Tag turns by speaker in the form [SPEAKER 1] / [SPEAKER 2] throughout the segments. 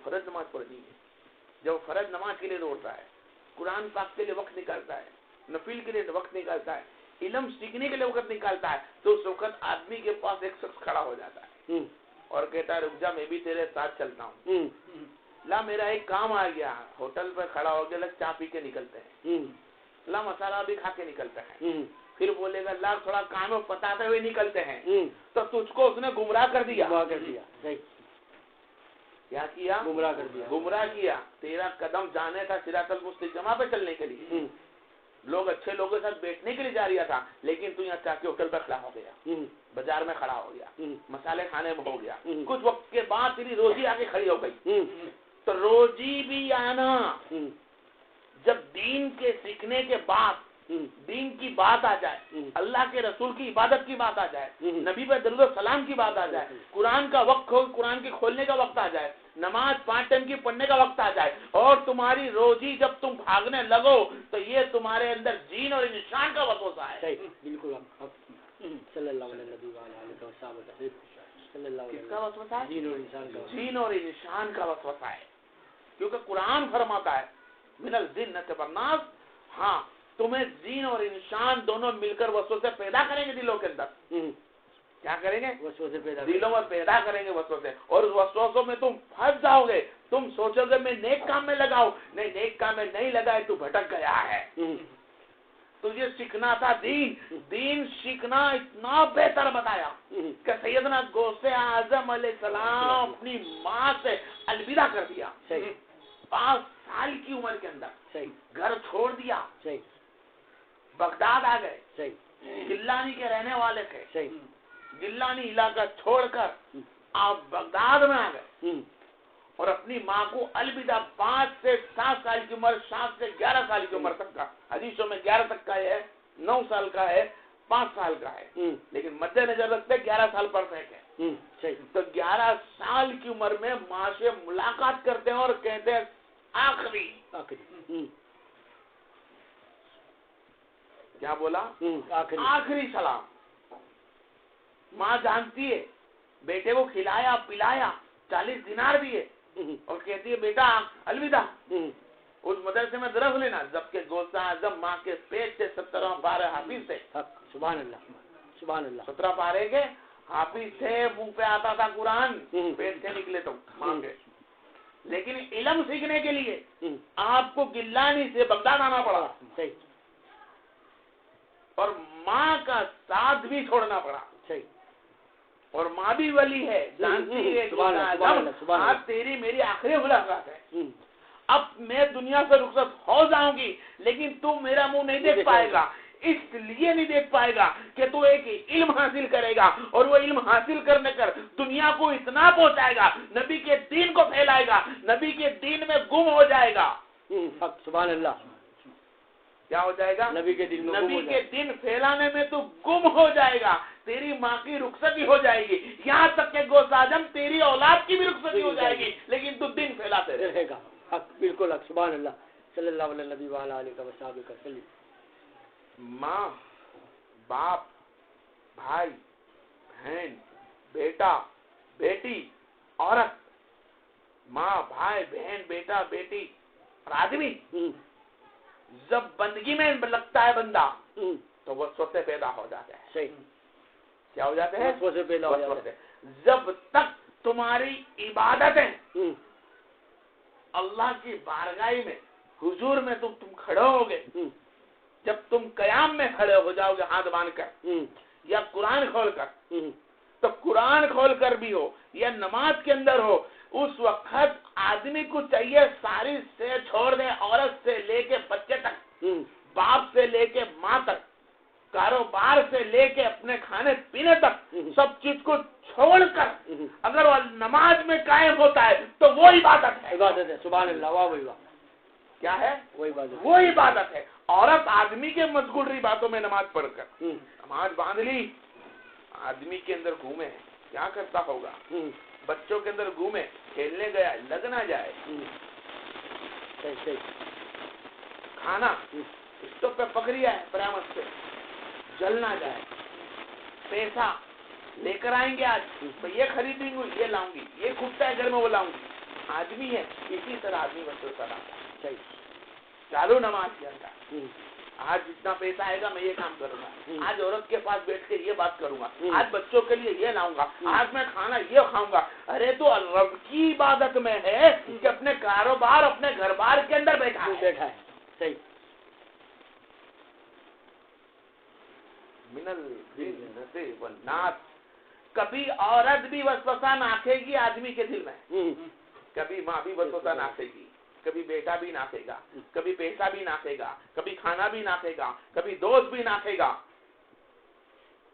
[SPEAKER 1] فرض نماز پڑھنی ہے. جب فرض نماز کے لیے دوڑتا ہے, قرآن پاک کے لیے وقت نکالتا ہے, نفل کے لیے وقت نکالتا ہے, علم سیکھنے کے لیے وقت نکالتا ہے, تو اس وقت آدمی کے پاس ایک شخص کھڑا ہو جاتا ہے اور کہتا ہے رک جا میں بھی تیرے ساتھ چلتا ہوں. لا میرا ایک کام آ گیا, ہوٹل پہ کھڑا ہو گیا, لگ چائے پی کے نکلتے ہیں, لا مسالہ بھی کھا کے نکلتے ہیں, پھر بولے گا لا تھوڑا کام بتاتے ہوئے نکلتے ہیں, تو تجھ کو اس نے گمراہ کر دیا. کیا کیا؟ گمراہ کر دیا. گمراہ کیا. تیرا قدم جانے تھا صراط المستقیم پہ چلنے کے لیے, لوگ اچھے لوگوں کے ساتھ بیٹھنے کے لیے جا رہا تھا, لیکن تو یہاں چاہ کے ہوٹل پہ کھڑا ہو گیا, بازار میں کھڑا ہو گیا, مسالے کھانے میں ہو گیا, کچھ وقت کے بعد تیری روزی آگے کھڑی ہو گئی. تو روزی بھی آنا جب دین کے سیکھنے کے بعد دین کی بات آ جائے, اللہ کے رسول کی عبادت کی بات آ جائے, نبی پہ درود و سلام کی بات آ جائے, قرآن کا وقت ہو, قرآن کے کھولنے کا وقت آ جائے, نماز 5 ٹائم کی پڑھنے کا وقت آ جائے, اور تمہاری روزی جب تم بھاگنے لگو تو یہ تمہارے اندر جین اور انسان کا وسوسہ ہے.
[SPEAKER 2] بالکل صلی اللہ علیہ وسلم.
[SPEAKER 1] کس کا وسوسہ ہے؟
[SPEAKER 2] جین اور انسان کا.
[SPEAKER 1] جین اور انسان کا وسوسہ ہے, کیونکہ قرآن فرماتا ہے من الجنۃ والناس. ہاں تمہیں جین اور انسان دونوں مل کر وسوسے پیدا کریں گے دلوں کے اندر. کیا کریں گے؟
[SPEAKER 2] وسوسے پیدا,
[SPEAKER 1] دلوں میں پیدا کریں گے وسوسے, اور اس وسوسوں میں تم پھنس جاؤ گے. تم سوچو گے میں نیک کام میں لگاؤ, نہیں نیک کام میں نہیں لگائے تو بھٹک گیا ہے. تجھے سیکھنا تھا دین, دین سیکھنا اتنا بہتر بتایا کہ سیدنا غوث اعظم علیہ السلام اپنی ماں سے الوداع کر دیا. 5 سال کی عمر کے اندر گھر چھوڑ دیا, بغداد آ گئے. گلانی کے رہنے والے تھے, گلانی علاقہ چھوڑ کر آپ بغداد میں آ گئے اور اپنی ماں کو الوداع. 5 سے 7 سال کی عمر, 7 سے 11 سال کی عمر تک کا, حدیثوں میں 11 تک کا ہے, 9 سال کا ہے, 5 سال کا ہے, لیکن مد نظر رکھتے 11 سال پرفیکٹ ہے. تو 11 سال کی عمر میں ماں سے ملاقات کرتے ہیں اور کہتے ہیں آخری کیا بولا؟ آخری سلام. ماں جانتی ہے, بیٹے کو کھلایا پلایا, 40 دینار دیے, اور کہتی ہے بیٹا الوداع. اس مدرسے میں درس لینا, جب کہ غوث اعظم ماں کے پیٹ سے 17 پارے حافظ تھے.
[SPEAKER 2] سبحان اللہ, سبحان اللہ.
[SPEAKER 1] 17 پارے کے حافظ تھے, منہ پہ آتا تھا قرآن, پیٹ سے نکلے تو ماں کے. لیکن علم سیکھنے کے لیے آپ کو گلانی سے بغداد آنا پڑا, اور ماں کا ساتھ بھی چھوڑنا پڑا. اور ماں بھی ولی ہے, جانتی ہے آج تیری میری آخری ملاقات ہے, اب میں دنیا سے رخصت ہو جاؤں گی, لیکن تو میرا منہ نہیں دیکھ پائے گا. اس لیے نہیں دیکھ پائے گا کہ تو ایک علم حاصل کرے گا, اور وہ علم حاصل کرنے کر دنیا کو اتنا پہنچائے گا, نبی کے دین کو پھیلائے گا, نبی کے دین میں گم ہو جائے گا.
[SPEAKER 2] سبحان اللہ.
[SPEAKER 1] کیا ہو جائے گا؟
[SPEAKER 2] نبی کے
[SPEAKER 1] دین پھیلانے میں تو گم ہو جائے گا. تیری ماں کی رخصتی ہو جائے گی, یہاں تک کہ غوث اعظم تیری اولاد کی بھی رخصتی ہو جائے گی, لیکن تو دین پھیلاتے رہے گا.
[SPEAKER 2] بالکل سبحان اللہ. صلی اللہ علیہ نبی وعلیہ آلہ وصحبہ وسلم.
[SPEAKER 1] ماں, باپ, بھائی, بہن, بیٹا, بیٹی, عورت, ماں, بھائی, بہن, بیٹا, بیٹی اور آدمی, جب بندگی میں لگتا ہے بندہ تو وسوسے پیدا ہو جاتے ہیں.
[SPEAKER 2] صحیح.
[SPEAKER 1] کیا ہو جاتے ہیں؟
[SPEAKER 2] وسوسے پیدا ہو جاتے ہیں.
[SPEAKER 1] جب تک تمہاری عبادتیں اللہ کی بارگاہ میں حضور میں تم کھڑے ہوگے, جب تم قیام میں کھڑے ہو جاؤ گے ہاتھ باندھ کر یا قرآن کھول کر, تو قرآن کھول کر بھی ہو یا نماز کے اندر ہو, اس وقت آدمی کو چاہیے ساری سے چھوڑ دے, عورت سے لے کے بچے تک, باپ سے لے کے ماں تک, کاروبار سے لے کے اپنے کھانے پینے تک, سب چیز کو چھوڑ کر اگر وہ نماز میں قائم ہوتا ہے تو وہ عبادت ہے.
[SPEAKER 2] عبادت ہے. سبحان اللہ. واہ بھائی واہ.
[SPEAKER 1] کیا ہے؟
[SPEAKER 2] وہ
[SPEAKER 1] عبادت ہے. عورت آدمی کے مشغول رہی باتوں میں نماز پڑھ کر, نماز باندھ لی, آدمی کے اندر گھومے, کیا کرتا ہوگا؟ بچوں کے اندر گھومے, کھیلنے گیا, لگ نہ جائے, کھانا اسٹوو پہ پکڑیا ہے برامد سے, جل نہ جائے, پیسہ لے کر آئیں گے, آج میں یہ خریدیں گی, یہ لاؤں گی, یہ کھٹتا ہے گھر میں وہ لاؤں گی, आदमी है, इसी तरह आदमी वसवसा लाता है।
[SPEAKER 2] सही।
[SPEAKER 1] चालू नमाज के अंदर आज जितना पैसा आएगा मैं ये काम करूंगा, आज औरत के पास बैठ के ये बात करूंगा, आज बच्चों के लिए ये लाऊंगा, आज मैं खाना ये खाऊंगा। अरे तो रब की इबादत में है कि अपने कारोबार अपने घर बार के अंदर बैठा है।
[SPEAKER 2] सही।
[SPEAKER 1] मिनल जिन्नति वन्नास, कभी औरत भी वसवसा नाखेगी आदमी के दिल में, कभी माँ भी वसवसा नाखेगी, कभी बेटा भी नाखेगा, कभी पैसा भी नाखेगा, कभी खाना भी नाखेगा, कभी दोस्त भी नाखेगा।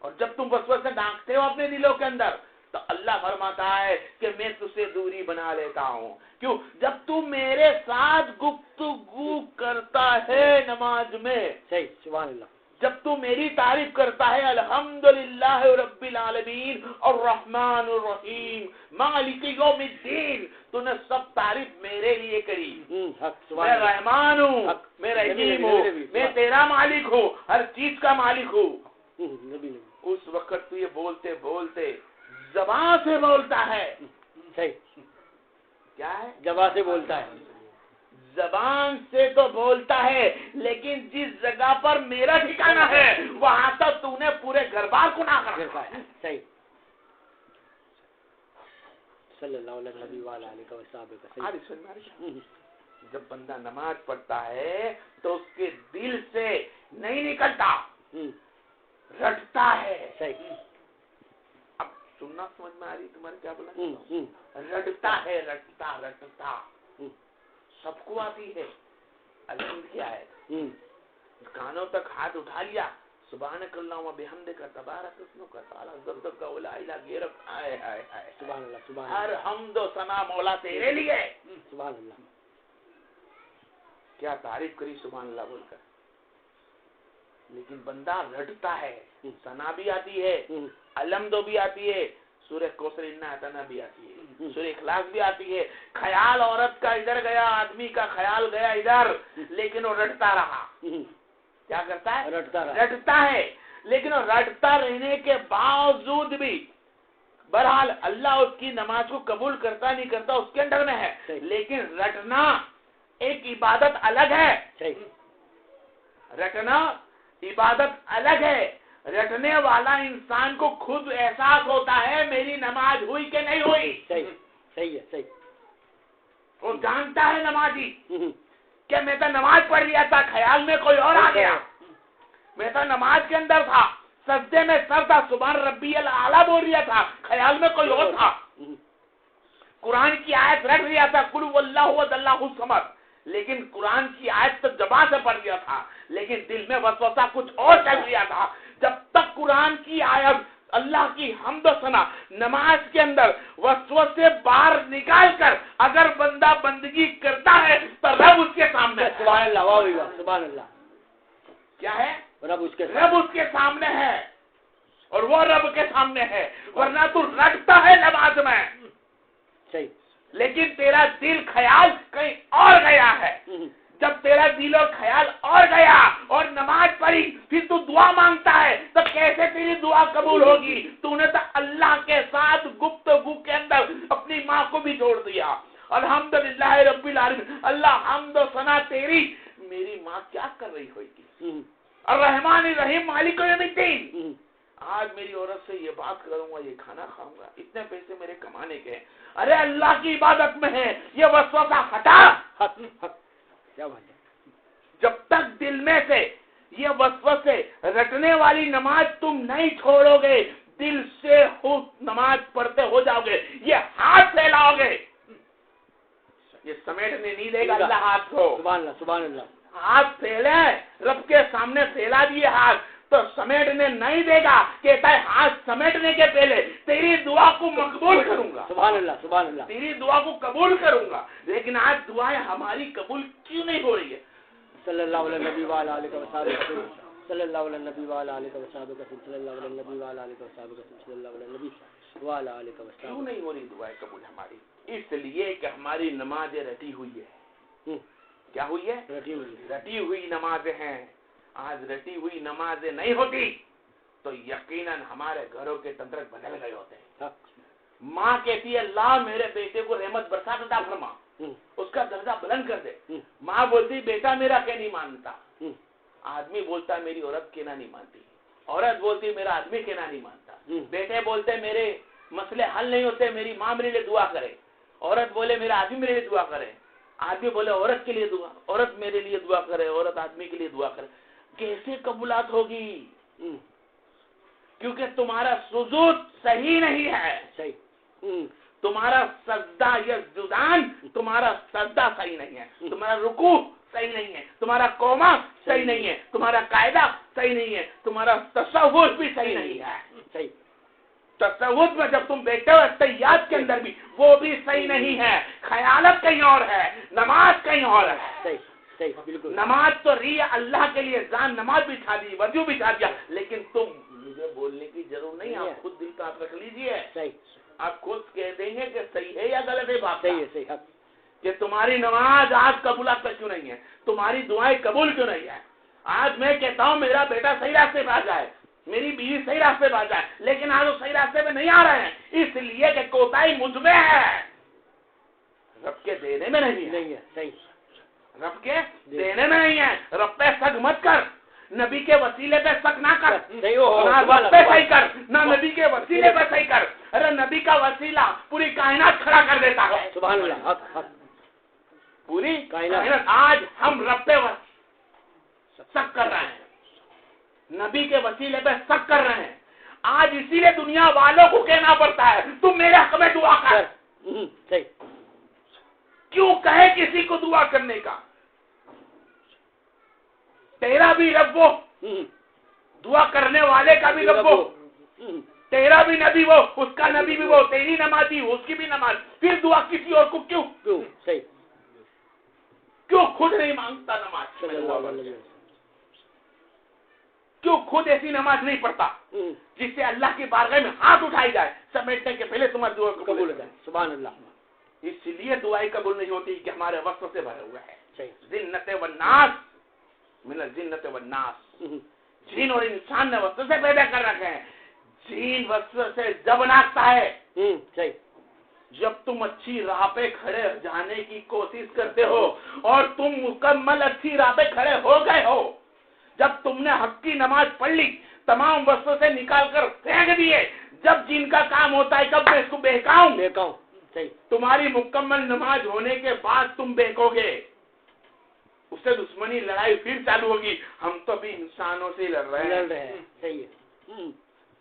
[SPEAKER 1] और जब तुम वसवसे नाखते हो अपने दिलों के अंदर तो अल्लाह फरमाता है कि मैं तुझसे दूरी बना लेता हूँ। क्यों? जब तू मेरे साथ गुफ्तगू करता है नमाज में,
[SPEAKER 2] सही, सुभान अल्लाह,
[SPEAKER 1] जब तू मेरी तारीफ करता है अल्हम्दुलिल्लाह रब्बिल आलमीन और रहमान और रहीम मालिक यौमिद्दीन, तूने सब तारीफ मेरे लिए करी। मैं रहमान हूँ, मैं रहीम हूँ, मैं तेरा मालिक हूँ, हर चीज का मालिक हूँ। उस वक्त तू ये बोलते बोलते ज़बान से बोलता है।
[SPEAKER 2] सही।
[SPEAKER 1] क्या है?
[SPEAKER 2] ज़बान से बोलता है।
[SPEAKER 1] ज़बान से तो बोलता है, लेकिन जिस जगह पर मेरा ठिकाना है वहां तक तूने पूरे घर बार को ना रखा है।
[SPEAKER 2] सही। सल्लल्लाहु अलैहि वसल्लम।
[SPEAKER 1] जब बंदा नमाज पढ़ता है तो उसके दिल से नहीं निकलता, रटता है।
[SPEAKER 2] सही।
[SPEAKER 1] अब सुनना समझ में आ रही तुम्हारे क्या बोला? रटता है, रटता रटता सबको आती है। अल्हम्द क्या है? कानों तक हाथ उठा लिया, सुब्हानकल्लाह व बिहम्दिका तबारक अस्मुका तआला जद्दुका व ला इलाहा गैरुक। हाय हाय हाय,
[SPEAKER 2] सुभान अल्लाह, सुभान
[SPEAKER 1] हर हम्द व सना मौला तेरे लिए।
[SPEAKER 2] सुभान अल्लाह।
[SPEAKER 1] क्या तारीफ करी सुभान अल्लाह बोलकर। लेकिन बंदा रटता है, सना भी आती है, अलहम्दो भी आती है, सूरह कौसर इन्ना अतना भी आती है, सूरह इखलास भी आती है। ख्याल औरत का इधर गया, आदमी का ख्याल गया इधर, लेकिन वो रटता रहा। क्या करता है? रटता है। लेकिन वो रटता रहने के बावजूद भी बहरहाल अल्लाह उसकी नमाज को कबूल करता नहीं करता उसके अंडर में है। लेकिन रटना एक इबादत अलग है। रटना इबादत अलग है। रटने वाला इंसान को खुद एहसास होता है मेरी नमाज हुई कि नहीं हुई।
[SPEAKER 2] सही है, सही।
[SPEAKER 1] वो जानता है नमाजी कि मैं तो नमाज पढ़ लिया था, ख्याल में कोई और आ गया, मैं तो नमाज के अंदर था, सजदे में सर था, सुभान रब्बियल आला बोल रिया था, ख्याल में कोई और था, कुरान की आयत रट लिया था, कुल वल्लाहु अल्लाहु समद, लेकिन कुरान की आयत तो ज़बान से पढ़ लिया था, लेकिन दिल में वसवसा कुछ और चल रहा था। जब तक कुरान की आयत अल्लाह की हम्द सना नमाज के अंदर वसवसे बाहर निकाल कर अगर बंदा बंदगी करता है तो रब उसके सामने।
[SPEAKER 2] सुभान अल्लाह, वाह वाह, सुभान अल्लाह।
[SPEAKER 1] क्या है?
[SPEAKER 2] रब उसके
[SPEAKER 1] सामने है और वो रब के सामने है। वरना तू रटता है नमाज में,
[SPEAKER 2] सही,
[SPEAKER 1] लेकिन तेरा दिल ख्याल कहीं और गया है। जब तेरा दिल और ख्याल और गया और नमाज पढ़ी, फिर तू दुआ मांगता है तो कैसे तेरी दुआ कबूल होगी? तूने तो अल्लाह के साथ गुफ्तगू के अंदर अपनी माँ को भी जोड़ दिया। अल्हम्दुलिल्लाह रब्बिल आलमीन, अल्लाह हम्द व सना तेरी, मेरी माँ क्या कर रही होगी? और रहमान रहीम मालिक यौमिद्दीन, आज मेरी औरत से ये बात करूंगा, ये खाना खाऊंगा, इतने पैसे मेरे कमाने के हैं। अरे अल्लाह की इबादत में है, ये वसवसा हटा।
[SPEAKER 2] क्या बात है?
[SPEAKER 1] जब तक दिल में से ये वसवसे रटने वाली नमाज तुम नहीं छोड़ोगे, दिल से नमाज पढ़ते हो जाओगे, ये हाथ फैलाओगे, ये समेटने नहीं देगा अल्लाह हाथ को।
[SPEAKER 2] सुभान अल्लाह, सुभान अल्लाह।
[SPEAKER 1] हाथ फैले, रब के सामने फैला दिए हाथ तो समेटने नहीं देगा। कहता है हाथ समेटने के पहले तेरी दुआ को मकबूल करूंगा।
[SPEAKER 2] सुभान अल्लाह, सुभान अल्लाह।
[SPEAKER 1] तेरी दुआ को कबूल करूंगा। लेकिन आज दुआएं हमारी कबूल क्यों नहीं हो रही है?
[SPEAKER 2] सल्लल्लाहु अलैहि वसल्लम, सल्लल्लाहु अलैहि वसल्लम।
[SPEAKER 1] क्यों नहीं हो रही दुआएं कबूल हमारी? इसलिए कि हमारी नमाजें रटी हुई है। क्या हुई है? रटी हुई नमाजें हैं। आज रटी हुई नमाजें नहीं होती तो यकीनन हमारे घरों के तंत्र बदल गए होते हैं। माँ कहती है अल्लाह मेरे बेटे को रहमत बरसात अता फरमा, उसका दर्जा बुलंद कर दे। माँ बोलती बेटा मेरा क्या नहीं मानता। आदमी बोलता मेरी औरत के ना नहीं मानती, औरत बोलती मेरा आदमी के ना नहीं मानता, बेटे बोलते मेरे मसले हल नहीं होते, मेरी माँ मेरे लिए दुआ करे, औरत बोले मेरा आदमी मेरे लिए दुआ करे, आदमी बोले औरत के लिए दुआ, औरत मेरे लिए दुआ करे, औरत आदमी के लिए दुआ करे। कैसे कबूलात होगी? क्योंकि तुम्हारा सुजूद सही नहीं है।
[SPEAKER 2] सही।
[SPEAKER 1] तुम्हारा सजदा या जुदान, तुम्हारा सजदा सही नहीं है, तुम्हारा रुकू सही नहीं है, तुम्हारा कोमा सही नहीं है, तुम्हारा कायदा सही नहीं है, तुम्हारा तसव्वुर भी सही नहीं है।
[SPEAKER 2] सही।
[SPEAKER 1] तसव्वुर में जब तुम बैठे हो तैयाद के अंदर भी वो भी सही नहीं है, ख्यालत कहीं और है, नमाज कहीं और है।
[SPEAKER 2] सही सही बिल्कुल।
[SPEAKER 1] नमाज तो रिया अल्लाह के लिए, जान नमाज बिछा दी, वजू बिछा दिया, लेकिन तुम मुझे बोलने की जरूरत नहीं, आप खुद दिल का रख लीजिए।
[SPEAKER 2] सही। आप
[SPEAKER 1] खुद कह देंगे कि सही है या गलत है बात।
[SPEAKER 2] सही है। सही है
[SPEAKER 1] कि तुम्हारी नमाज आज कबूलात क्यों नहीं है, तुम्हारी दुआएं कबूल क्यों नहीं है। आज मैं कहता हूँ मेरा बेटा सही रास्ते पे आ जाए, मेरी बीवी सही रास्ते पे आ जाए, लेकिन आज वो सही रास्ते पे नहीं आ रहे हैं, इसलिए कि कोताही मुझ में है, रब के देने में नहीं है।
[SPEAKER 2] सही।
[SPEAKER 1] रब के देने में नहीं है। रब पे शक मत कर, नबी के वसीले पे शक ना कर, ना रब पे सही कर, ना नबी के वसीले पे सही कर। अरे नबी का वसीला पूरी कायनात खड़ा कर देता है।
[SPEAKER 2] सुभान अल्लाह।
[SPEAKER 1] पूरी कायनात। आज हम रब पे शक कर रहे हैं, नबी के वसीले पे शक कर रहे हैं। आज इसीलिए दुनिया वालों को कहना पड़ता है तुम मेरे हक में दुआ कर।
[SPEAKER 2] सही।
[SPEAKER 1] क्यों कहे किसी को दुआ करने का? तेरा भी रब वो, दुआ करने वाले का भी रब वो, तेरा भी नबी वो, उसका नबी भी वो, तेरी नमाजी उसकी भी नमाज, फिर दुआ किसी और को क्यों?
[SPEAKER 2] सही।
[SPEAKER 1] क्यों खुद नहीं मांगता नमाज? क्यों खुद ऐसी नमाज नहीं पढ़ता जिससे अल्लाह की बारगाह में हाथ उठाई जाए, समेटने के पहले तुम्हारी दुआ कबूल हो जाए।
[SPEAKER 2] सुभान अल्लाह।
[SPEAKER 1] इसलिए दुआएं कबूल नहीं होती कि हमारे वस्व से भरे हुए है। जिन्नत व नास, मिनल जिन्नत व नास, जीन और इंसान ने वस्व से पैदा कर रखे हैं। जीन वस्व से जब नाचता है,
[SPEAKER 2] सही।
[SPEAKER 1] जब तुम अच्छी राह पे खड़े जाने की कोशिश करते हो और तुम मुकम्मल अच्छी राह पे खड़े हो गए हो, जब तुमने हक की नमाज पढ़ ली, तमाम वस्तुओं से निकाल कर फेंक दिए, जब जिनका काम होता है कब मैं इसको बहकाऊं। सही। तुम्हारी मुकम्मल नमाज होने के बाद तुम बहकोगे, उससे दुश्मनी लड़ाई फिर चालू होगी। हम तो अभी इंसानों से लड़ रहे हैं।
[SPEAKER 2] सही है।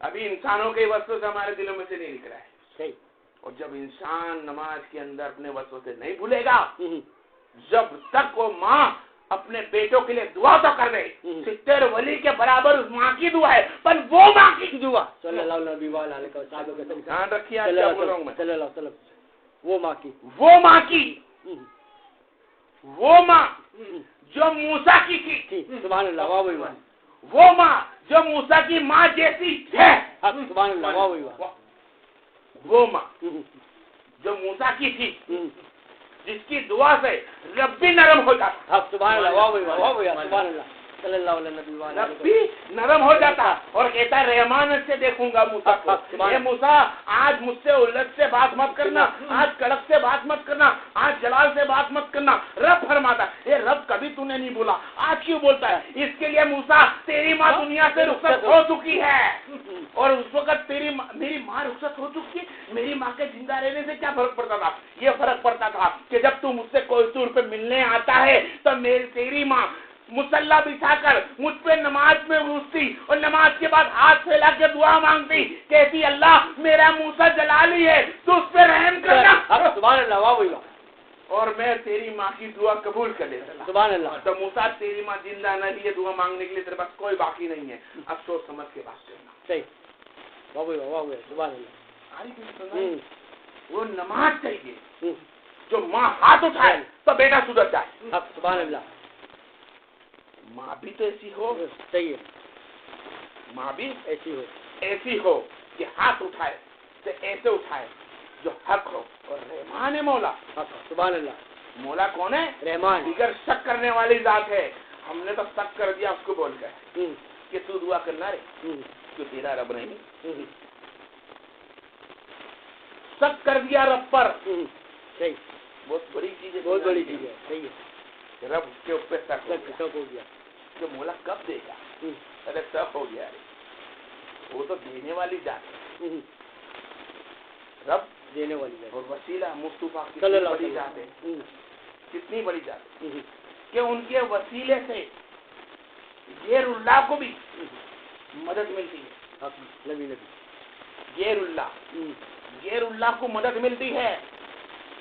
[SPEAKER 1] अभी इंसानों के वस्तु से हमारे दिलों में से नहीं निकला है।
[SPEAKER 2] सही।
[SPEAKER 1] और जब इंसान नमाज के अंदर अपने वस्तु से नहीं भूलेगा, जब तक वो माँ अपने बेटों के लिए दुआ तो कर दे, 70 वली के बराबर उस माँ की दुआ है, पर वो माँ की दुआ ध्यान रखिए। क्या बोल रहा हूँ मैं?
[SPEAKER 2] वो माँ की,
[SPEAKER 1] वो माँ जो मूसा की थी।
[SPEAKER 2] सुभान अल्लाह। वाह भाई वाह।
[SPEAKER 1] वो माँ जो मूसा की माँ जैसी है।
[SPEAKER 2] सुभान अल्लाह। वाह भाई वाह।
[SPEAKER 1] वो माँ जो मूसा की थी, जिसकी दुआ से रब भी नरम हो जाता।
[SPEAKER 2] सुभान अल्लाह। वाह भाई वाह। वाह भाई सुभान अल्लाह। रब
[SPEAKER 1] भी नरम हो जाता और कहता है रहमानत से देखूंगा मूसा को। ये मूसा आज मुझसे उल्लत से बात मत करना, आज कड़क से बात मत करना, आज जलाल से बात मत करना। रब फरमाता ये रब कभी तूने नहीं बोला, आज क्यों बोलता है? इसके लिए मूसा तेरी माँ दुनिया से रुखसत हो चुकी है, और उस वक्त मेरी माँ रुखसत हो चुकी है। मेरी माँ के जिंदा रहने से क्या फर्क पड़ता था? ये फर्क पड़ता था कि जब तू मुझसे कोई दूर पे मिलने आता है तो तेरी माँ मुसल्ला बिछाकर मुझ पे नमाज में घुसती और नमाज के बाद हाथ फैला के दुआ मांगती, कहती अल्लाह मेरा मूसा जलाली है, तू उस पे रहम करना।
[SPEAKER 2] सुभान अल्लाह। वाह भाई वाह।
[SPEAKER 1] और मैं तेरी माँ की दुआ कबूल कर लेता।
[SPEAKER 2] सुभान अल्लाह।
[SPEAKER 1] तो मूसा तेरी माँ जिंदा न लिए दुआ मांगने के लिए तेरे पास कोई बाकी नहीं है, अब सोच समझ के बात करना।
[SPEAKER 2] सही। वाह भाई वाह भाई। सुभान अल्लाह।
[SPEAKER 1] वो नमाज चाहिए जो माँ हाथ उठाए तो बेटा सुधर जाए।
[SPEAKER 2] सुभान अल्लाह।
[SPEAKER 1] माँ भी तो ऐसी हो।
[SPEAKER 2] सही है।
[SPEAKER 1] माँ भी
[SPEAKER 2] ऐसी हो
[SPEAKER 1] कि हाथ उठाए तो ऐसे उठाए जो हक हो। और रहमान है मौला।
[SPEAKER 2] सुभान अल्लाह।
[SPEAKER 1] मौला कौन है?
[SPEAKER 2] रहमान।
[SPEAKER 1] बिगर शक करने वाली जात है। हमने तो शक कर दिया उसको बोलकर कि तू दुआ करना रे, क्यों तेरा रब नहीं? शक कर दिया रब पर,
[SPEAKER 2] सही,
[SPEAKER 1] बहुत बड़ी चीज है,
[SPEAKER 2] बहुत बड़ी चीज है, सही है,
[SPEAKER 1] रब के ऊपर शक
[SPEAKER 2] शक हो गया,
[SPEAKER 1] तो मौला कब देगा? अरे शक हो गया, वो तो देने वाली जात है, रब
[SPEAKER 2] देने वाली जात,
[SPEAKER 1] और वसीला मुस्तफा कितनी बड़ी जात है, कितनी बड़ी जात है कि उनके वसीले से गैरुल्लाह को भी मदद मिलती है।
[SPEAKER 2] नबी नबी
[SPEAKER 1] गैरुल्लाह को मदद मिलती है,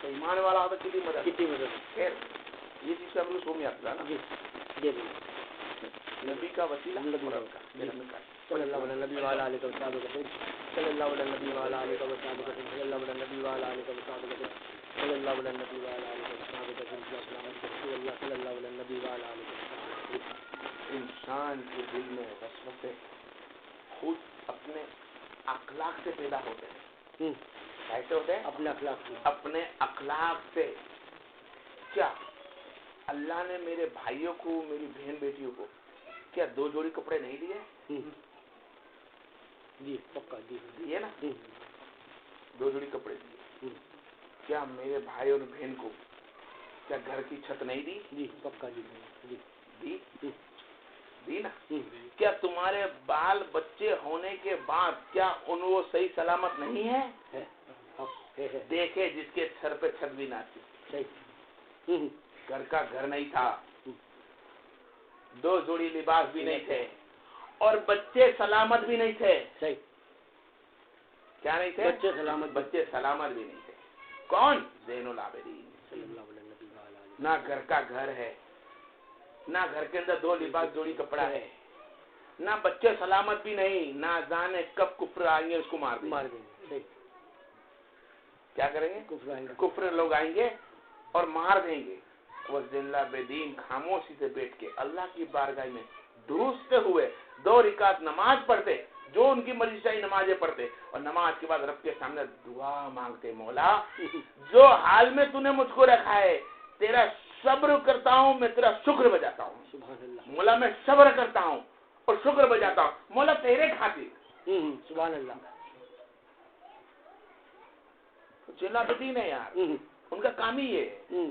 [SPEAKER 1] तो ईमान वाला होता कितनी मदद खैर ये चीज हम लोग समझ आता है ना। नबी का वसीला सल्लल्लाहु अलैहि वाला आलिहि वसल्लम, सल्लल्लाहु अलैहि वाला आलिहि वसल्लम, सल्लल्लाहु अलैहि वाला आलिहि वसल्लम, सल्लल्लाहु अलैहि वाला आलिहि वसल्लम, सल्लल्लाहु अलैहि वाला आलिहि वसल्लम। इंसान के दिल में वसवसे खुद अपने अखलाक से पैदा होते हैं। कैसे होते हैं? अपने अखलाक से। क्या अल्लाह ने मेरे भाइयों को, मेरी बहन बेटियों को क्या 2 जोड़ी कपड़े नहीं दिए?
[SPEAKER 2] जी पक्का दिए
[SPEAKER 1] ना, 2 जोड़ी कपड़े दिए। क्या मेरे भाई और बहन को क्या घर की छत नहीं दी?
[SPEAKER 2] जी पक्का दी
[SPEAKER 1] ना। क्या तुम्हारे बाल बच्चे होने के बाद क्या वो सही सलामत नहीं है? देखे जिसके सर पे छत भी ना थी, घर का घर नहीं था, 2 जोड़ी लिबास भी नहीं थे, और बच्चे सलामत भी नहीं थे।
[SPEAKER 2] सही,
[SPEAKER 1] क्या नहीं थे? बच्चे सलामत भी नहीं थे। कौन? ज़ैनुल आबिदीन। ना घर का घर है, ना घर के अंदर 2 लिबास जोड़ी कपड़ा है, ना बच्चे सलामत भी नहीं, ना जाने कब कुफ्र आएंगे उसको मार देंगे। क्या करेंगे? कुफ्र लोग आएंगे और मार देंगे। वो ज़िल्ला बेदीन खामोशी से बैठ के अल्लाह की बारगाह में ढूंढते हुए 2 रिकात नमाज पढ़ते, जो उनकी मर्जी से नमाजें पढ़ते, और नमाज के बाद रब के सामने दुआ मांगते, मौला जो हाल में तूने मुझको रखा है, तेरा सब्र करता हूँ, मैं तेरा शुक्र बजाता हूँ। मौला मैं सब्र करता हूँ और शुक्र बजाता हूँ, मौला तेरे खातिर।
[SPEAKER 2] सुभान अल्लाह।
[SPEAKER 1] ज़िल्ला बेदीन है यार, उनका काम ही ये है,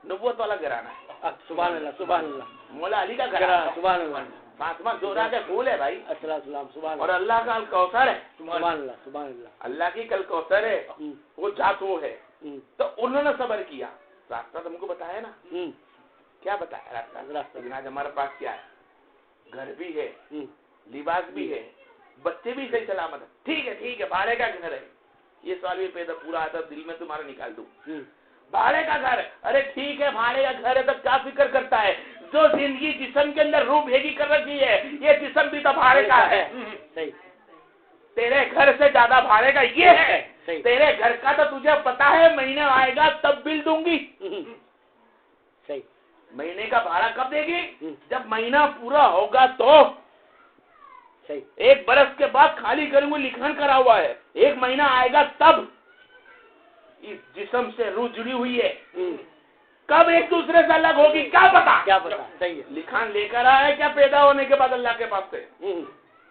[SPEAKER 1] नबूवत वाला घराना है।
[SPEAKER 2] सुभान अल्लाह, सुभान अल्लाह।
[SPEAKER 1] मौला अली का घराना,
[SPEAKER 2] सुभान अल्लाह।
[SPEAKER 1] फातिमा ज़ोहरा के फूल है भाई,
[SPEAKER 2] सुभान,
[SPEAKER 1] और अल्लाह का अलकौसर है।
[SPEAKER 2] सुभान अल्लाह, सुभान अल्लाह।
[SPEAKER 1] अल्लाह की कलकौसर है, वो जात वो है। तो उन्होंने सब्र किया, रास्ता तुमको बताया ना। क्या बताया रास्ता? जनाब हमारे पास क्या है? घर भी है, लिबास भी है, बच्चे भी सही सलामत है। ठीक है, भाड़े का घर है। ये सवाल भी पैदा पूरा आता दिल में तुम्हारा निकाल दूं। भाड़े का घर, अरे ठीक है भाड़े का घर है तो क्या फिक्र करता है? जो जिंदगी जिस्म के अंदर रूह भेगी कर रखी है, ये जिस्म भी तो भाड़े का है।
[SPEAKER 2] सही,
[SPEAKER 1] तेरे घर से ज्यादा भाड़े का ये है। तेरे घर का तो तुझे पता है, महीने आएगा तब बिल दूंगी।
[SPEAKER 2] सही,
[SPEAKER 1] महीने का भाड़ा कब देगी? जब महीना पूरा होगा तो।
[SPEAKER 2] सही,
[SPEAKER 1] 1 बरस के बाद खाली करूंगी, लिखन करा हुआ है, 1 महीना आएगा तब। इस जिस्म से रूह जुड़ी हुई है, कब एक दूसरे से अलग होगी क्या पता?
[SPEAKER 2] सही है।
[SPEAKER 1] लिखान लेकर आया क्या पैदा होने के बाद अल्लाह के पास से?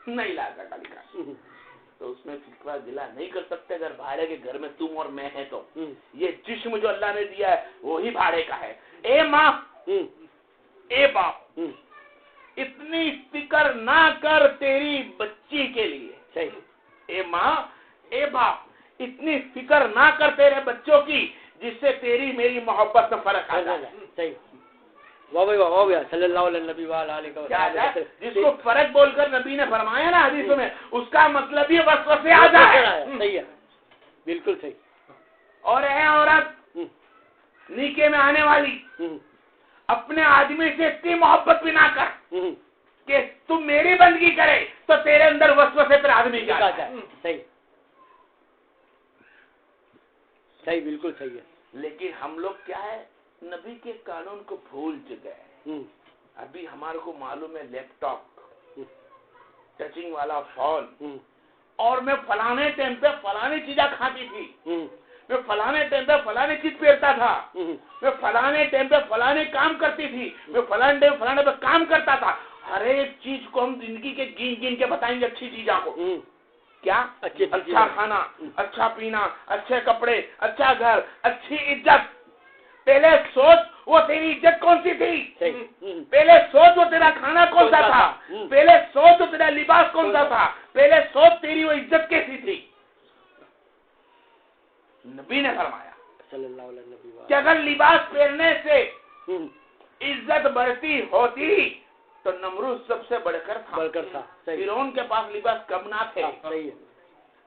[SPEAKER 1] नहीं ला सका लिखान। तो उसमें फिक्रा गिला नहीं कर सकते। अगर भाड़े के घर में तुम और मैं है तो ये जिस्म जो अल्लाह ने दिया है वही भाड़े का है। ए माँ, ए बाप, इतनी फिक्र ना कर तेरी बच्ची के लिए।
[SPEAKER 2] सही,
[SPEAKER 1] ए माँ, ए बाप, इतनी फिक्र ना कर तेरे बच्चों की जिससे तेरी मेरी मोहब्बत में फर्क आ जाए।
[SPEAKER 2] सही, वाह भाई वाह, हो गया। सल्लल्लाहु अलैहि वसल्लम।
[SPEAKER 1] जिसको फर्क बोलकर नबी ने फरमाया ना हदीस में, उसका मतलब ये वसवसे आ जाए।
[SPEAKER 2] सही है, बिल्कुल सही।
[SPEAKER 1] और है औरत नीके में आने वाली, अपने आदमी से इतनी मोहब्बत भी ना कर कि तुम मेरी बंदगी करे तो तेरे अंदर वसवसे पर आदमी का आ जाए।
[SPEAKER 2] सही, सही, बिल्कुल सही है।
[SPEAKER 1] लेकिन हम लोग क्या है, नबी के कानून को भूल चुके हैं। अभी हमारे को मालूम है लैपटॉप, टचिंग वाला फोन, और मैं फलाने टाइम पे फलानी चीजें खाती थी, मैं फलाने टाइम पे फलानी चीज पहनता था, मैं फलाने टाइम पे फलाने काम करती थी, मैं फलाने टाइम फलाने पे काम करता था। हर एक चीज को हम जिंदगी के गिन गिन के बताएंगे अच्छी चीजों को کیا؟ اچھا کھانا، اچھا پینا، اچھے کپڑے، اچھا گھر، اچھی عزت. پہلے سوچ وہ تیری عزت کون سی تھی، پہلے سوچ وہ تیرا کھانا کون سا تھا، پہلے سوچ وہ تیرا لباس کون سا تھا، پہلے سوچ تیری وہ عزت کیسی تھی. نبی نے فرمایا
[SPEAKER 2] صلی اللہ علیہ وسلم
[SPEAKER 1] کہ اگر لباس پہننے سے عزت بڑھتی ہوتی تو نمرود سب سے بڑھ کر تھا. فرعون کے پاس لباس کم نہ تھے،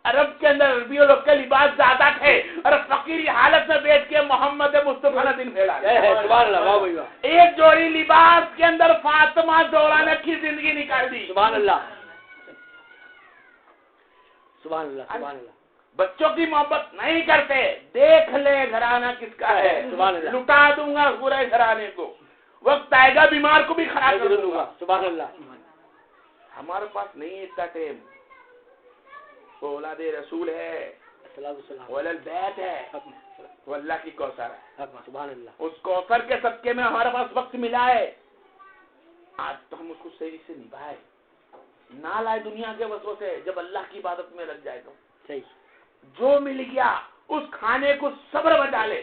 [SPEAKER 1] عرب کے اندر عربیوں لوگ کے لباس زیادہ تھے، اور فقیری حالت میں بیٹھ کے محمد مصطفیٰ نے دن پھیلا. ایک جوڑی لباس کے اندر فاطمہ زہرا کی زندگی نکال دی.
[SPEAKER 2] سبحان اللہ سبحان اللہ سبحان اللہ.
[SPEAKER 1] بچوں کی محبت نہیں کرتے، دیکھ لے گھرانہ کس کا ہے، لٹا دوں گا پورے گھرانے کو، وقت آئے گا بیمار کو بھی کھڑا کر دوں گا.
[SPEAKER 2] سبحان اللہ.
[SPEAKER 1] ہمارے پاس نہیں اتنا ٹائم. وہ اولاد رسول ہے، اولاد بیت ہے، وہ اللہ کی کوثر ہے.
[SPEAKER 2] سبحان اللہ.
[SPEAKER 1] اس کوثر کے صدقے میں ہمارے پاس وقت ملا ہے، آج تو ہم اس کو صحیح سے نبھائے، نہ لائے دنیا کے وسوسے. جب اللہ کی عبادت میں لگ جائے تو
[SPEAKER 2] صحیح
[SPEAKER 1] جو مل گیا اس کھانے کو صبر بجا لے.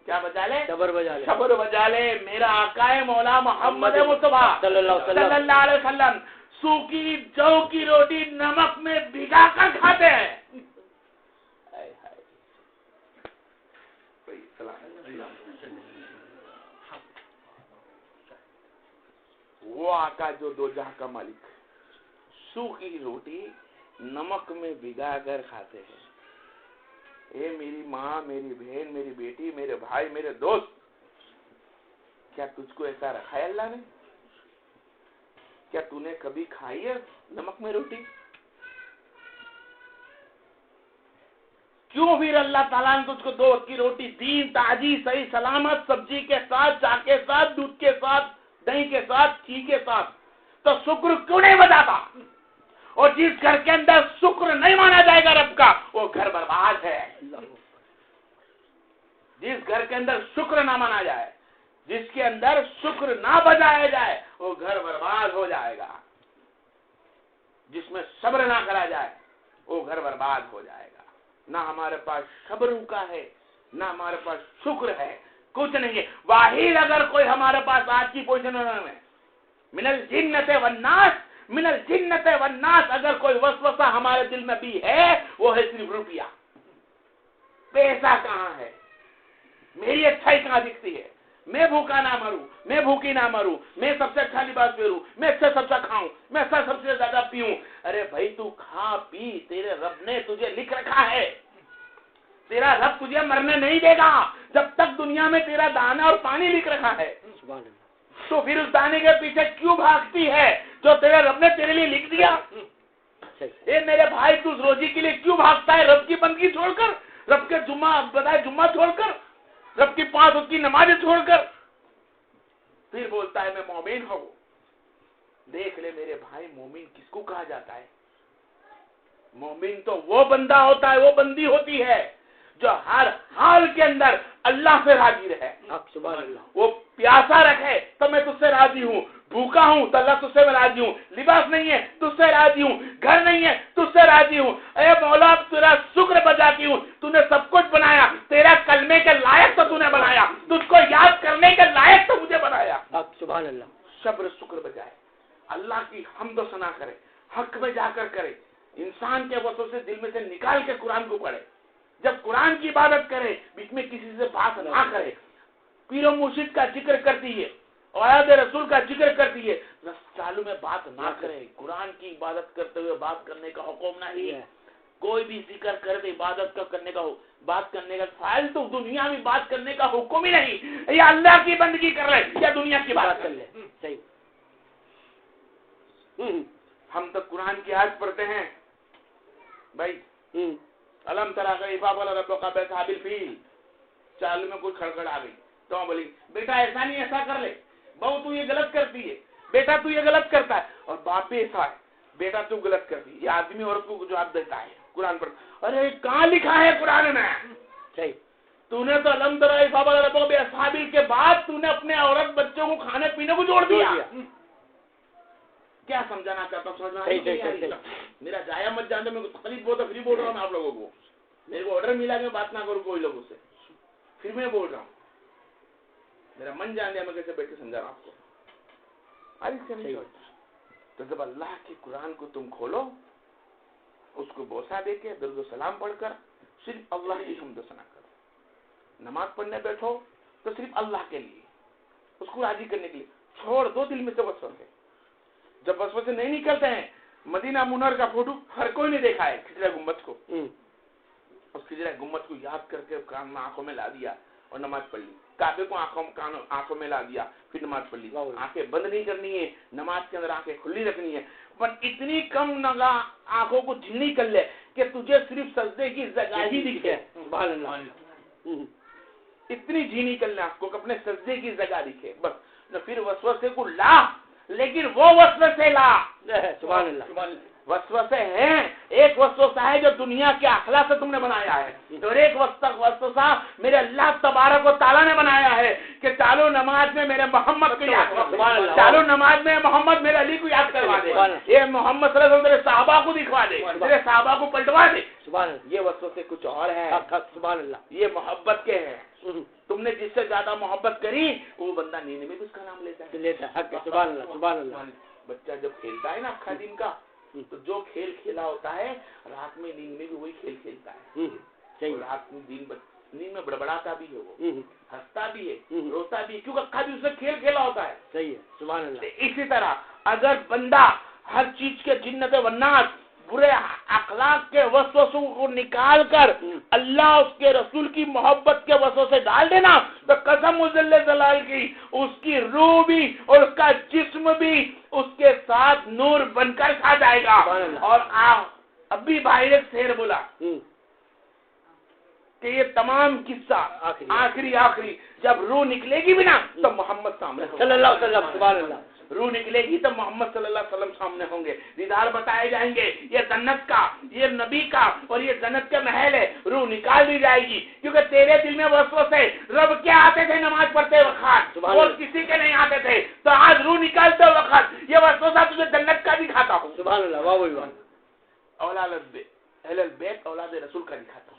[SPEAKER 1] کیا بجا لے؟
[SPEAKER 2] صبر بجا لے.
[SPEAKER 1] صبر بجا لے. میرا آقا مولا محمد مصطفیٰ
[SPEAKER 2] صلی اللہ
[SPEAKER 1] علیہ وسلم سوکھی جو کی روٹی نمک میں بھگا کر کھاتے ہیں. وہ آقا جو دو جہاں کا مالک سوکھی روٹی نمک میں بھگا کر کھاتے ہیں. اے میری ماں، میری بہن، میری بیٹی، میرے بھائی، میرے دوست، کیا تجھ کو ایسا رکھا ہے اللہ نے؟ کیا تو نے کبھی کھائی ہے نمک میں روٹی؟ کیوں پھر اللہ تعالیٰ نے تجھ کو دو وقت کی روٹی دی، تازی صحیح سلامت، سبزی کے ساتھ، چاہ کے ساتھ، دودھ کے ساتھ، دہی کے ساتھ، گھی کے ساتھ، تو شکر کیوں نہیں بجاتا؟ اور جس گھر کے اندر شکر نہیں مانا جائے گا رب کا، وہ گھر برباد ہے. جس گھر کے اندر شکر نہ مانا جائے، جس کے اندر شکر نہ بجایا جائے، وہ گھر برباد ہو جائے گا. جس میں صبر نہ کرا جائے وہ گھر برباد ہو جائے گا. نہ ہمارے پاس صبر کا ہے، نہ ہمارے پاس شکر ہے، کچھ نہیں ہے. واحد اگر کوئی ہمارے پاس آج کی پوزیشن میں من الجنت والناس، من الجنت والناس، اگر کوئی وسوسہ ہمارے دل میں بھی ہے وہ ہے صرف روپیہ. پیسہ کہاں ہے، میری اچھائی کہاں دکھتی ہے، میں بھوکا نہ مروں، میں بھوکی نہ مروں، میں سب سے اچھا لباس پہنوں، میں سب سے کھاؤں، میں سب سے زیادہ پیوں. ارے بھائی تو کھا پی، تیرے رب نے تجھے لکھ رکھا ہے. تیرا رب تجھے مرنے نہیں دے گا جب تک دنیا میں تیرا دانا اور پانی لکھ رکھا ہے. تو پھر اس دانے کے پیچھے کیوں بھاگتی ہے جو تیرے رب نے تیرے لیے لکھ دیا؟ اے میرے بھائی تو روزی کے لیے کیوں بھاگتا ہے رب کی بندگی چھوڑ کر، رب کے جمعہ چھوڑ کر، رب کی 5 وقت کی نمازیں چھوڑ کر؟ پھر بولتا ہے میں مومن ہوں. دیکھ لے میرے بھائی، مومن کس کو کہا جاتا ہے؟ مومن تو وہ بندہ ہوتا ہے، وہ بندی ہوتی ہے جو ہر حال کے اندر اللہ سے راضی رہے. وہ پیاسا رکھے تو میں تجھ سے راضی ہوں، بھوکا ہوں تو اللہ تجھ سے میں راضی ہوں، لباس نہیں ہے تجھ سے راضی ہوں، گھر نہیں ہے تجھ سے راضی ہوں. اے مولا تیرا شکر بجاتی ہوں، تو نے سب کچھ بنایا، تیرا کلمے کے لائق تو نے بنایا، تجھ کو یاد کرنے کے لائق تو مجھے بنایا. سبحان اللہ. صبر شکر بجائے اللہ کی حمد و ثنا کرے، حق میں جا کر کرے، انسان کے وسوسے دل میں سے نکال کے قرآن کو پڑھے. جب قرآن کی عبادت کرے بیچ میں کسی سے بات نہ کرے، پیر و مرشد کا ذکر کرتی ہے، اولاد رسول کا ذکر کرتی ہے، چالو میں بات نہ کرے. قرآن کی عبادت کرتے ہوئے بات کرنے کا حکم نہیں ہے. کوئی بھی ذکر کرے عبادت کا کرنے کا بات کرنے کا فائل تو دنیا میں بات کرنے کا حکم ہی نہیں. یا اللہ کی بندگی کر لے یا دنیا کی بات کر لے. صحیح. ہم تو قرآن کی آیت پڑھتے ہیں بھائی، علم ترا کیف فعل ربک باصحاب الفیل، چال میں کوئی کھڑکڑ آ گئی تو بولی بیٹا ایسا نہیں ایسا کر لے، بہو تو یہ غلط کرتی ہے، بیٹا تو یہ غلط کرتا ہے، اور باپ بھی ایسا ہے، بیٹا تو غلط کرتی ہے. یہ آدمی عورت کو جواب دیتا ہے قرآن پر. ارے کہاں لکھا ہے قرآن میں؟ صحیح. تو نے تو علم ترا کیف فعل ربک باصحاب الفیل کے بعد تو نے اپنے عورت بچوں کو کھانے پینے کو جوڑ دیا. کیا سمجھانا چاہتا ہوں؟ میرا جایا مت جانتے, میں تکلیف بہت فری بول رہا ہوں آپ لوگوں کو, میرے کو آرڈر ملا کہ بات نہ کروں کوئی لوگوں سے, پھر میں بول رہا ہوں, میرا من جان دیا میں کیسے بیٹھ کے سمجھا رہا ہوں آپ کو. آج سے نہیں ہوتا. تو جب اللہ کے قرآن کو تم کھولو, اس کو بوسہ دے کے درود و سلام پڑھ کر صرف اللہ کی حمد و ثنا کرو. نماز پڑھنے بیٹھو تو صرف اللہ کے لیے, اس کو راضی کرنے کے لیے. چھوڑ دو دل میں سے وسوسے. جب وسوسے نہیں نکلتے ہیں, مدینہ منور کا فوٹو ہر کوئی نے دیکھا ہے, کھجرہ گنبد کو, اس کھجرہ گنبد کو یاد کر کے کان میں آنکھوں میں لا دیا اور نماز پڑھ لی. کعبے کو آنکھوں میں لا دیا, پھر نماز پڑھ لی. آنکھیں بند نہیں کرنی ہے, نماز کے اندر آنکھیں کھلی رکھنی ہے, پر اتنی کم نگاہ آنکھوں کو جھلی کر لے کہ تجھے صرف سجدے کی جگہ ہی دکھے.
[SPEAKER 2] سبحان اللہ.
[SPEAKER 1] اتنی جھینی کر لے آپ کو کہ اپنے سجدے کی جگہ دکھے بس. نہ پھر وسوسے کو لا, لیکن وہ وسوسے لا.
[SPEAKER 2] سبحان اللہ.
[SPEAKER 1] وسوسے ہیں, ایک وسوسہ ہے جو دنیا کے اخلاق سے تم نے بنایا ہے, اور ایک وسوسہ میرے اللہ تبارک و تعالیٰ نے بنایا ہے کہ چالو نماز میں میرے محمد کو یاد کرو, چالو نماز میں محمد میرے علی کو یاد کروا دے, یہ محمد صلی اللہ علیہ وسلم تیرے صحابہ کو دکھوا دے, تیرے صحابہ کو پلٹوا دے. یہ وسوسے کچھ اور ہے.
[SPEAKER 2] سبحان اللہ.
[SPEAKER 1] یہ محبت کے ہیں. تم نے جس سے زیادہ محبت کری وہ بندہ نیند میں بھی اس کا نام لیتا ہے.
[SPEAKER 2] سبحان اللہ. سبحان اللہ.
[SPEAKER 1] بچہ جب کھیلتا ہے نا اکھا دن کا, تو جو کھیل کھیلا ہوتا ہے رات میں نیند میں بھی وہی کھیل کھیلتا ہے. رات میں نیند میں بڑبڑاتا بھی ہے, وہ ہنستا بھی ہے, روتا بھی ہے, کیونکہ اکھا بھی اس نے کھیل کھیلا ہوتا ہے.
[SPEAKER 2] صحیح ہے. سبحان اللہ.
[SPEAKER 1] اسی طرح اگر بندہ ہر چیز کے جنت والناس برے اخلاق کے وسوسوں کو نکال کر اللہ اس کے رسول کی محبت کے وسوسے ڈال دینا, تو قسم جل جلال کی اس کی روح بھی اور اس کا جسم بھی اس کے ساتھ نور بن کر کھا جائے گا. اور ابھی بھائی ایک شعر بولا کہ یہ تمام قصہ آخری جب روح نکلے گی بھی نا تو محمد سامنے
[SPEAKER 2] صلی اللہ علیہ وسلم. سبحان اللہ.
[SPEAKER 1] روح نکلے گی تو محمد صلی اللہ علیہ وسلم سامنے ہوں گے, دیدار بتائے جائیں گے, یہ جنت کا, یہ نبی کا اور یہ جنت کا محل ہے. روح نکال دی جائے گی کیونکہ تیرے دل میں وسوسے رب کے آتے تھے نماز پڑھتے وقت اور کسی کے نہیں آتے تھے, تو آج روح نکالتے وقت یہ وسوسہ تجھے جنت کا دکھاتا ہوں.
[SPEAKER 2] سبحان اللہ. واہ واہ.
[SPEAKER 1] اولاد البیت اولاد رسول کا دکھاتا ہوں.